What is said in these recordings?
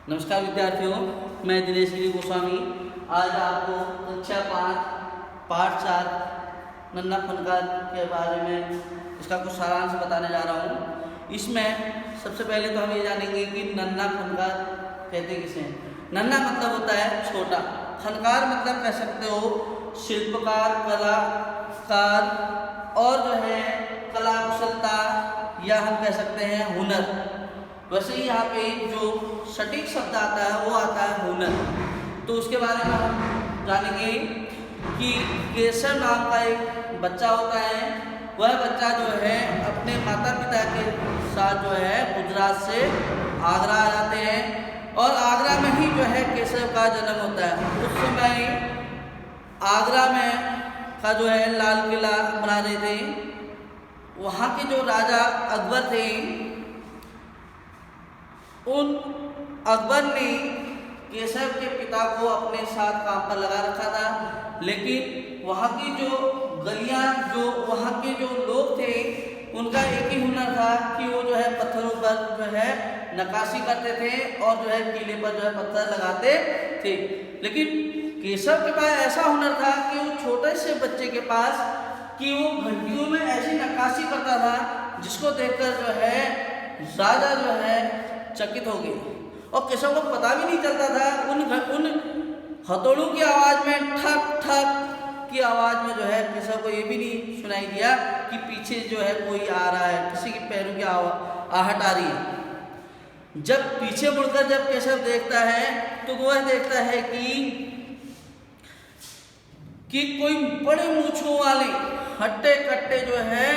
नमस्कार विद्यार्थियों, मैं दिनेश गिरी गोस्वामी आज आपको कक्षा 5 पाठ 4 नन्हा फनकार के बारे में इसका कुछ सारांश बताने जा रहा हूँ। इसमें सबसे पहले तो हम ये जानेंगे कि नन्हा फनकार कहते किसे हैं। नन्हा मतलब होता है छोटा, फनकार मतलब कह सकते हो शिल्पकार, कलाकार और जो है कला कुशलता या हम कह सकते हैं हुनर। वैसे ही यहाँ पे जो सटीक शब्द आता है वो आता है हुनर। तो उसके बारे में हम जानेंगे कि केशव नाम का एक बच्चा होता है। वह बच्चा जो है अपने माता पिता के साथ जो है गुजरात से आगरा आ जाते हैं और आगरा में ही जो है केशव का जन्म होता है। उस समय आगरा में का जो है लाल किला बना रहे थे। वहाँ के जो राजा अकबर थे, उन अकबर ने केशव के पिता को अपने साथ काम पर लगा रखा था, लेकिन वहाँ की जो गलियाँ, जो वहाँ के जो लोग थे, उनका एक ही हुनर था कि वो जो है पत्थरों पर जो है नक्काशी करते थे और जो है किले पर जो है पत्थर लगाते थे। लेकिन केशव के पास ऐसा हुनर था कि वो छोटे से बच्चे के पास कि वो घंटियों में ऐसी नक्काशी करता था जिसको देखकर जो है राजा जो है चकित हो गए और केशव को पता भी नहीं चलता था। उन हथौड़ों की आवाज में ठक ठक की आवाज में जो है केशव को ये भी नहीं सुनाई दिया कि पीछे जो है कोई आ रहा है, किसी के पैरों की आहट आ रही है। जब पीछे मुड़कर जब केशव देखता है तो वह देखता है कि कोई बड़े मूंछों वाले हट्टे कट्टे जो है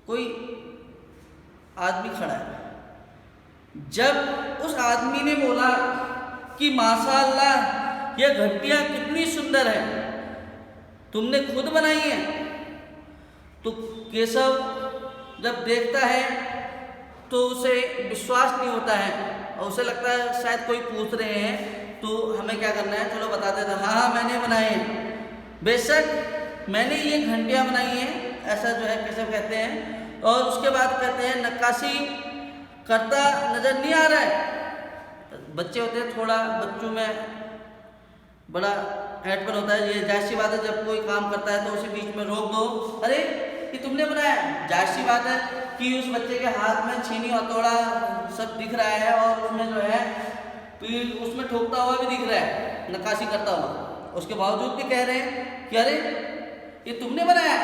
कोई आदमी खड़ा है। जब उस आदमी ने बोला कि माशाअल्लाह ये घंटियां कितनी सुंदर है, तुमने खुद बनाई है, तो केशव जब देखता है तो उसे विश्वास नहीं होता है और उसे लगता है शायद कोई पूछ रहे हैं तो हमें क्या करना है, चलो बता देता। हाँ, मैंने बनाए हैं, बेशक मैंने ये घंटियां बनाई हैं, ऐसा जो है केशव कहते हैं। और उसके बाद कहते हैं नक्काशी करता नजर नहीं आ रहा है। बच्चे होते हैं, थोड़ा बच्चों में बड़ा ऐटपन होता है। ये जाहिर सी बात है, जब कोई काम करता है तो उसे बीच में रोक दो, अरे ये तुमने बनाया। जाहिर सी बात है कि उस बच्चे के हाथ में छीनी हथौड़ा सब दिख रहा है और उसमें जो है उसमें ठोकता हुआ भी दिख रहा है, नक्काशी करता हुआ। उसके बावजूद भी कह रहे हैं कि अरे ये तुमने बनाया,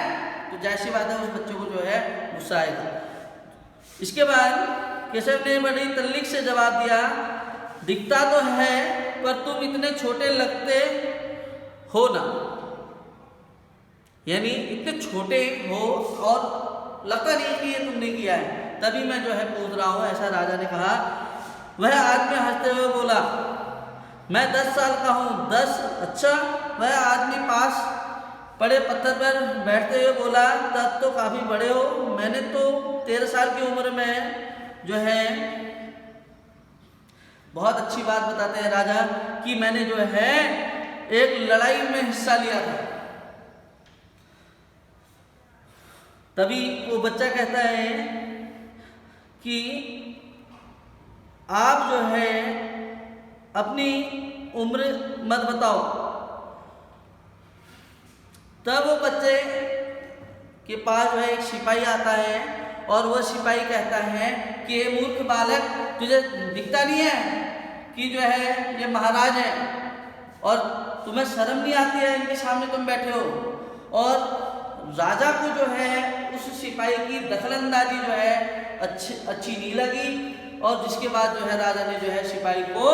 तो जाहिर सी बात है उस बच्चे को जो है गुस्सा आएगा। इसके बाद केशव ने बड़ी तल्लीक से जवाब दिया, दिखता तो है पर तुम इतने छोटे लगते हो ना, यानी इतने छोटे हो और लगता नहीं कि ये तुमने किया है, तभी मैं जो है पूछ रहा हूँ, ऐसा राजा ने कहा। वह आदमी हंसते हुए बोला, मैं 10 साल का हूँ। 10? अच्छा। वह आदमी पास पड़े पत्थर पर बैठते हुए बोला, तब तो काफी बड़े हो। मैंने तो 13 साल की उम्र में जो है, बहुत अच्छी बात बताते हैं राजा कि मैंने जो है एक लड़ाई में हिस्सा लिया था। तभी वो बच्चा कहता है कि आप जो है अपनी उम्र मत बताओ। तब वो बच्चे के पास जो है एक सिपाही आता है और वह सिपाही कहता है कि ये मूर्ख बालक, तुझे दिखता नहीं है कि जो है ये महाराज है और तुम्हें शर्म नहीं आती है, इनके सामने तुम बैठे हो। और राजा को जो है उस सिपाही की दखलंदाजी जो है अच्छी नहीं लगी और जिसके बाद जो है राजा ने जो है सिपाही को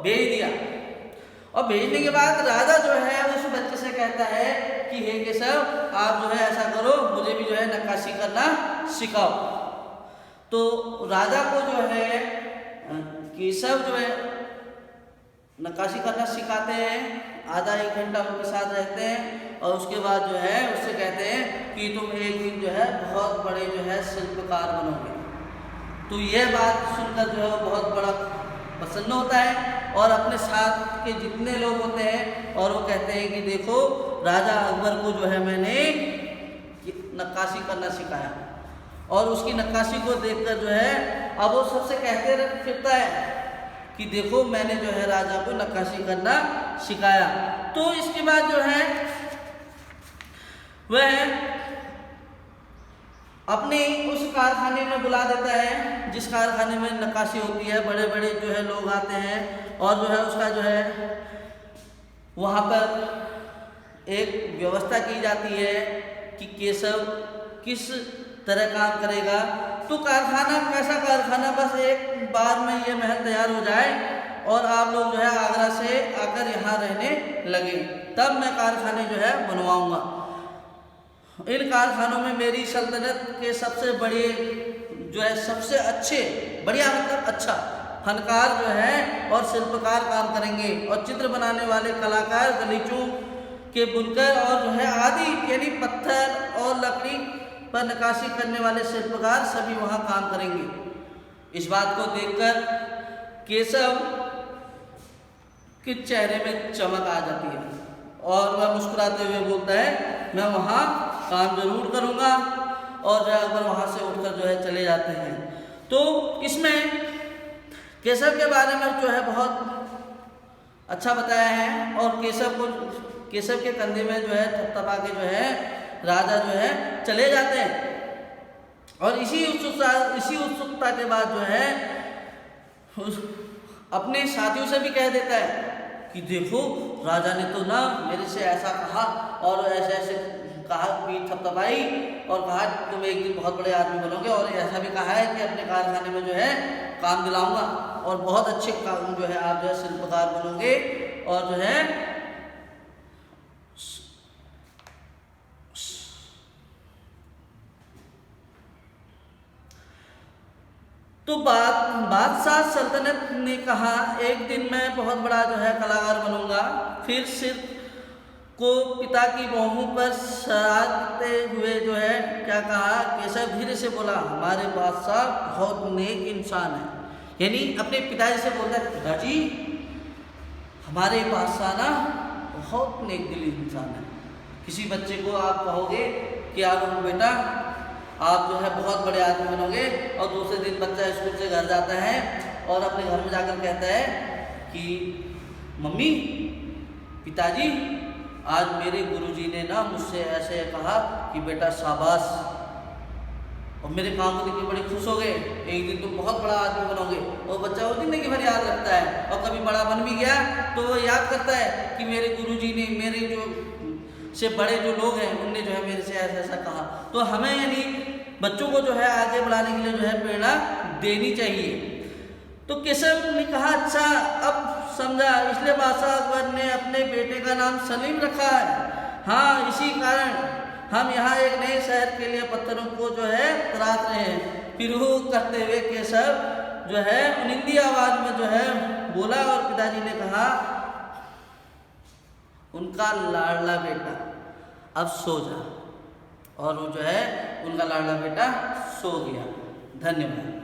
भेज दिया। और भेजने के बाद राजा जो है उस बच्चे से कहता है कि हे केशव, आप जो है ऐसा करो, मुझे भी जो है नक्काशी करना सिखाओ। तो राजा को जो है केशव जो है नक्काशी करना सिखाते हैं, आधा 1 घंटा उनके साथ रहते हैं और उसके बाद जो है उससे कहते हैं कि तुम एक दिन जो है बहुत बड़े जो है शिल्पकार बनोगे। तो यह बात सुनकर जो है बहुत बड़ा प्रसन्न होता है और अपने साथ के जितने लोग होते हैं और वो कहते हैं कि देखो राजा अकबर को जो है मैंने नक्काशी करना सिखाया और उसकी नक्काशी को देखकर जो है अब वो सबसे कहते फिरता है कि देखो मैंने जो है राजा को नक्काशी करना सिखाया। तो इसके बाद जो है वह अपने उस कारखाने में बुला देता है जिस कारखाने में नक्काशी होती है। बड़े बड़े जो है लोग आते हैं और जो है उसका जो है वहाँ पर एक व्यवस्था की जाती है कि केशव किस तरह काम करेगा। तो कारखाना कैसा कारखाना, बस एक बार में ये महल तैयार हो जाए और आप लोग जो है आगरा से आकर यहाँ रहने लगे, तब मैं कारखाने जो है बनवाऊंगा। इन कारखानों में मेरी सल्तनत के सबसे बड़े जो है सबसे अच्छे, बढ़िया मतलब अच्छा फनकार जो है और शिल्पकार काम करेंगे, और चित्र बनाने वाले कलाकार, गलीचों के बुनकर और जो है आदि यानी पत्थर और लकड़ी पर नक्काशी करने वाले शिल्पकार सभी वहाँ काम करेंगे। इस बात को देखकर केशव के चेहरे में चमक आ जाती है और वह मुस्कुराते हुए बोलता है मैं वहाँ काम जरूर करूँगा, और जो है वहाँ से उठकर जो है चले जाते हैं। तो इसमें केशव के बारे में जो है बहुत अच्छा बताया है, और केशव के कंधे में जो है थपथपा के जो है राजा जो है चले जाते हैं। और इसी उत्सुकता के बाद जो है अपने साथियों से भी कह देता है कि देखो राजा ने तो ना मेरे से ऐसा कहा और ऐसे ऐसे कहा, पीठ थपथपाई और कहा तुम एक दिन बहुत बड़े आदमी बनोगे, और ऐसा भी कहा है कि अपने कारखाने में जो है काम दिलाऊंगा और बहुत अच्छे काम जो है आप जो है शिल्पकार बनोगे, और जो है तो बादशाह सल्तनत ने कहा एक दिन मैं बहुत बड़ा जो है कलाकार बनूंगा। फिर सिर को पिता की बाहों पर सराहते हुए जो है क्या कहा, केशव धीरे से बोला हमारे बादशाह बहुत नेक इंसान है, यानी अपने पिताजी से बोलता है पिताजी हमारे बादशाह ना बहुत नेक दिल इंसान है। किसी बच्चे को आप कहोगे कि आप बेटा आप जो है बहुत बड़े आदमी बनोगे, और दूसरे दिन बच्चा स्कूल से घर जाता है और अपने घर में जाकर कहता है कि मम्मी पिताजी आज मेरे गुरुजी ने ना मुझसे ऐसे कहा कि बेटा शाबाश, और मेरे काम को देखकर बड़े खुश हो गए, एक दिन तुम बहुत बड़ा आदमी बनोगे। और बच्चा वो जिंदगी भर याद रखता है, और कभी बड़ा बन भी गया तो वो याद करता है कि मेरे गुरुजी ने, मेरे जो से बड़े जो लोग हैं उनने जो है मेरे से ऐसा ऐसा कहा। तो हमें यानी बच्चों को जो है आगे बढ़ाने के लिए जो है प्रेरणा देनी चाहिए। तो केशव ने कहा अच्छा अब समझा, इसलिए बादशाह अकबर ने अपने बेटे का नाम सलीम रखा है। हाँ इसी कारण हम यहाँ एक नए शहर के लिए पत्थरों को जो है तराश रहे हैं। फिर वो करते हुए केशव जो है उनिंदी आवाज में जो है बोला, और पिताजी ने कहा उनका लाडला बेटा अब सो जा, और वो जो है उनका लाडला बेटा सो गया। धन्यवाद।